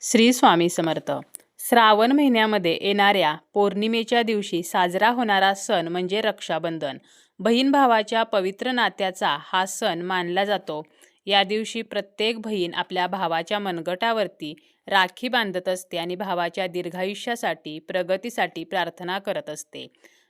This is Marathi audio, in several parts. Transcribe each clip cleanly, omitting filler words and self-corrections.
श्री स्वामी समर्थ. श्रावण महिन्यामध्ये येणाऱ्या पौर्णिमेच्या दिवशी साजरा होणारा सण म्हणजे रक्षाबंधन. बहीण भावाच्या पवित्र नात्याचा हा सण मानला जातो. या दिवशी प्रत्येक बहीण आपल्या भावाच्या मनगटावरती राखी बांधत असते आणि भावाच्या दीर्घायुष्यासाठी प्रगतीसाठी प्रार्थना करत असते.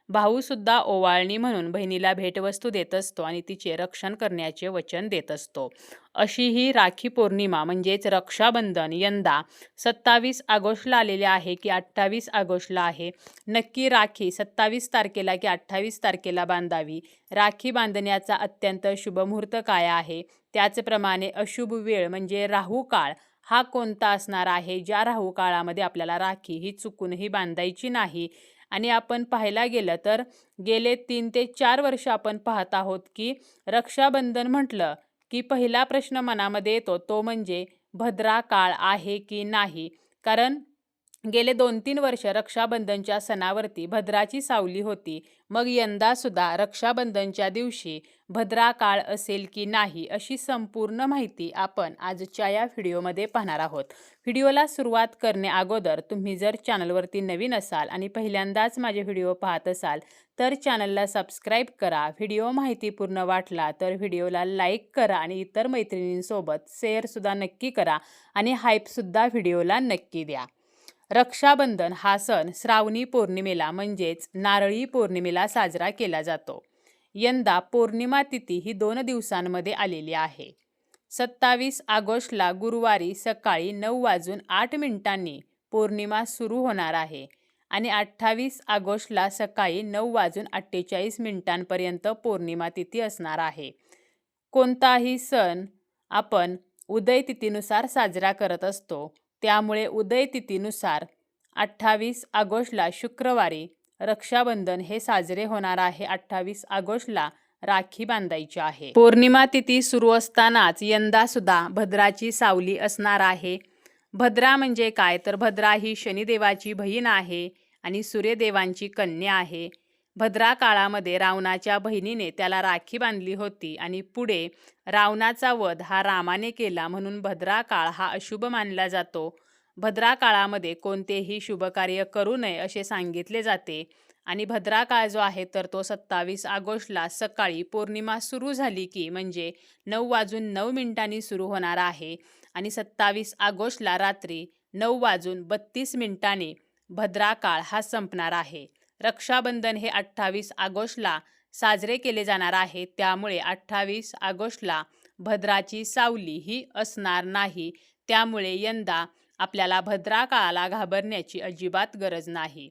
भाऊसुद्धा ओवाळणी म्हणून बहिणीला भेटवस्तू देत असतो आणि तिचे रक्षण करण्याचे वचन देत असतो. अशी ही राखी पौर्णिमा म्हणजेच रक्षाबंधन यंदा 27 ऑगस्टला आलेले आहे की 28 ऑगस्टला आहे. नक्की राखी 27 तारखेला की 28 तारखेला बांधावी. राखी बांधण्याचा अत्यंत शुभ मुहूर्त काय आहे, त्याचप्रमाणे अशुभ वेळ म्हणजे राहू काळ हा कोणता असणार आहे, ज्या राहू काळामध्ये आपल्याला राखी ही चुकूनही बांधायची नाही. आणि आपण पाहायला गेलं तर गेले 3 ते 4 वर्ष आपण पाहत आहोत की रक्षाबंधन म्हटलं की पहिला प्रश्न मनामध्ये येतो तो म्हणजे भद्रा काळ आहे की नाही. कारण गेले 2-3 वर्ष रक्षाबंधनच्या सणावरती भद्राची सावली होती. मग यंदासुद्धा रक्षाबंधनच्या दिवशी भद्रा काळ असेल की नाही अशी संपूर्ण माहिती आपण आजच्या या व्हिडिओमध्ये पाहणार आहोत. व्हिडिओला सुरुवात करणे अगोदर तुम्ही जर चॅनलवरती नवीन असाल आणि पहिल्यांदाच माझे व्हिडिओ पाहत असाल तर चॅनलला सबस्क्राईब करा. व्हिडिओ माहितीपूर्ण वाटला तर व्हिडिओला लाईक करा आणि इतर मैत्रिणींसोबत शेअरसुद्धा नक्की करा आणि हाईपसुद्धा व्हिडिओला नक्की द्या. रक्षाबंधन हा सण श्रावणी पौर्णिमेला म्हणजेच नारळी पौर्णिमेला साजरा केला जातो. यंदा पौर्णिमा तिथी ही 2 दिवसांमध्ये आलेली आहे. 27 ऑगस्टला गुरुवारी सकाळी 9:08 पौर्णिमा सुरू होणार आहे आणि 28 ऑगस्टला सकाळी 9:48 पौर्णिमा तिथी असणार आहे. कोणताही सण आपण उदय तिथीनुसार साजरा करत असतो. त्यामुळे उदय तिथीनुसार 28 ऑगस्टला शुक्रवारी रक्षाबंधन हे साजरे होणार आहे. 28 ऑगस्टला राखी बांधायची आहे. पौर्णिमा तिथी सुरू असतानाच यंदा सुद्धा भद्राची सावली असणार आहे. भद्रा म्हणजे काय तर भद्रा ही शनिदेवाची बहीण आहे आणि सूर्यदेवांची कन्या आहे. भद्रा काळामध्ये रावणाच्या बहिणीने त्याला राखी बांधली होती आणि पुढे रावणाचा वध हा रामाने केला म्हणून भद्रा काळ हा अशुभ मानला जातो. भद्रा काळामध्ये कोणतेही शुभकार्य करू नये असे सांगितले जाते आणि भद्रा काळ जो आहे तर तो 27 ऑगस्टला सकाळी पौर्णिमा सुरू झाली की म्हणजे 9:09 सुरू होणार आहे आणि 27 ऑगस्टला रात्री 9:32 भद्रा काळ हा संपणार आहे. रक्षाबंधन हे 28 ऑगस्टला साजरे केले जाणार आहे. त्यामुळे 28 ऑगस्टला भद्राची सावली ही असणार नाही. त्यामुळे यंदा आपल्याला भद्रा काळाला घाबरण्याची अजिबात गरज नाही.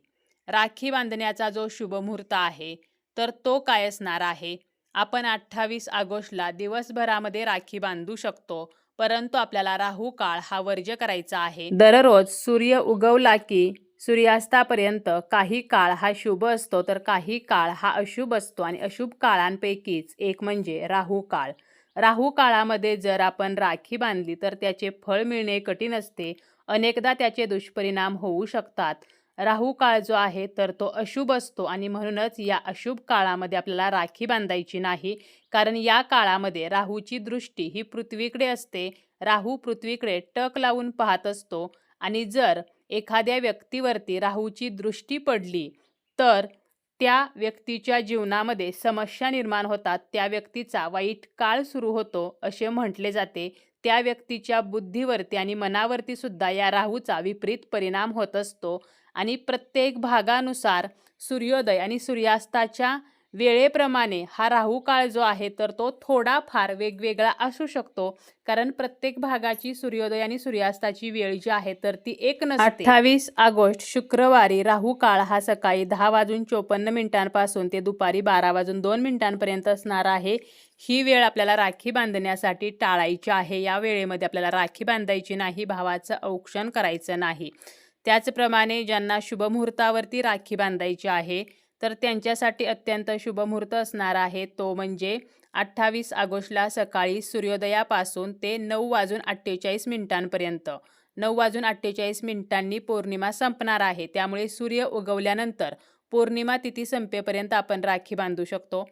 राखी बांधण्याचा जो शुभ मुहूर्त आहे तर तो काय असणार आहे. आपण 28 ऑगस्टला दिवसभरामध्ये राखी बांधू शकतो, परंतु आपल्याला राहू काळ हा वर्ज्य करायचा आहे. दररोज सूर्य उगवला की सूर्यास्तापर्यंत काही काळ हा शुभ असतो तर काही काळ हा अशुभ असतो आणि अशुभ काळांपैकीच एक म्हणजे राहू काळ. राहू काळामध्ये जर आपण राखी बांधली तर त्याचे फळ मिळणे कठीण असते. अनेकदा त्याचे दुष्परिणाम होऊ शकतात. राहू काळ जो आहे तर तो अशुभ असतो आणि म्हणूनच या अशुभ काळामध्ये आपल्याला राखी बांधायची नाही. कारण या काळामध्ये राहूची दृष्टी ही पृथ्वीकडे असते. राहू पृथ्वीकडे टक लावून पाहत असतो आणि जर एखाद्या व्यक्तीवरती राहूची दृष्टी पडली तर त्या व्यक्तीच्या जीवनामध्ये समस्या निर्माण होतात. त्या व्यक्तीचा वाईट काळ सुरू होतो असे म्हटले जाते. त्या व्यक्तीच्या बुद्धीवरती आणि मनावरती सुद्धा या राहूचा विपरीत परिणाम होत असतो आणि प्रत्येक भागानुसार सूर्योदय आणि सूर्यास्ताच्या वेळेप्रमाणे हा राहू काळ जो आहे तर तो थोडाफार वेगवेगळा असू शकतो. कारण प्रत्येक भागाची सूर्योदय आणि सूर्यास्ताची वेळ जी आहे तर ती एक नसते. 28 ऑगस्ट शुक्रवारी राहू काळ हा सकाळी 10:54 पासून ते दुपारी 12:02 असणार आहे. ही वेळ आपल्याला राखी बांधण्यासाठी टाळायची आहे. या वेळेमध्ये आपल्याला राखी बांधायची नाही, भावाचं औक्षण करायचं नाही. त्याचप्रमाणे ज्यांना शुभमुहूर्तावरती राखी बांधायची आहे तर त्यांच्यासाठी अत्यंत शुभमुहूर्त असणार आहे. तो म्हणजे 28 ऑगस्टला सकाळी सूर्योदयापासून ते 9:48 9:48 पौर्णिमा संपणार आहे. त्यामुळे सूर्य उगवल्यानंतर पौर्णिमा तिथी संपेपर्यंत आपण राखी बांधू शकतो.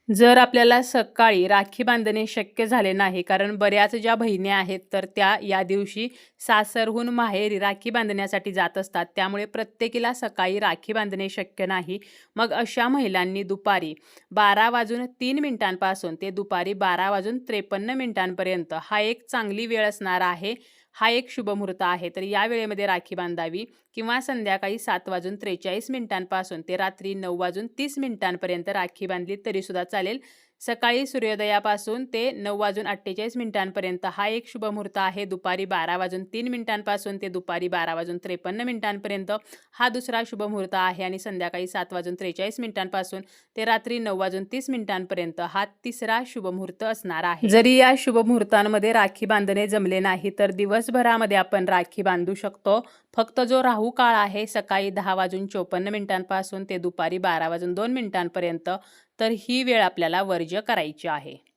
जर आपल्याला सकाळी राखी बांधणे शक्य झाले नाही, कारण बऱ्याच ज्या बहिणी आहेत तर त्या या दिवशी सासरहून माहेरी राखी बांधण्यासाठी जात असतात, त्यामुळे प्रत्येकीला सकाळी राखी बांधणे शक्य नाही. मग अशा महिलांनी दुपारी 12:03 ते दुपारी 12:53 हा एक चांगली वेळ असणार आहे. हा एक शुभमुहूर्त आहे. तर या वेळेमध्ये राखी बांधावी किंवा संध्याकाळी 7:43 ते रात्री 9:30 राखी बांधली तरीसुद्धा चालेल. सकाळी सूर्योदयापासून ते 9:48 हा एक शुभमुहूर्त आहे. दुपारी 12:03 ते दुपारी 12:53 हा दुसरा शुभमुहूर्त आहे आणि संध्याकाळी 7:43 ते रात्री 9:30 हा तिसरा शुभमुहूर्त असणार आहे. जरी या शुभमुहूर्तांमध्ये राखी बांधणे जमले नाही तर दिवसभरामध्ये आपण राखी बांधू शकतो. फक्त जो राहू काळ आहे सकाळी 10:54 ते दुपारी 12:02 तर ही वेळ आपल्याला वर्ज्य करायची आहे.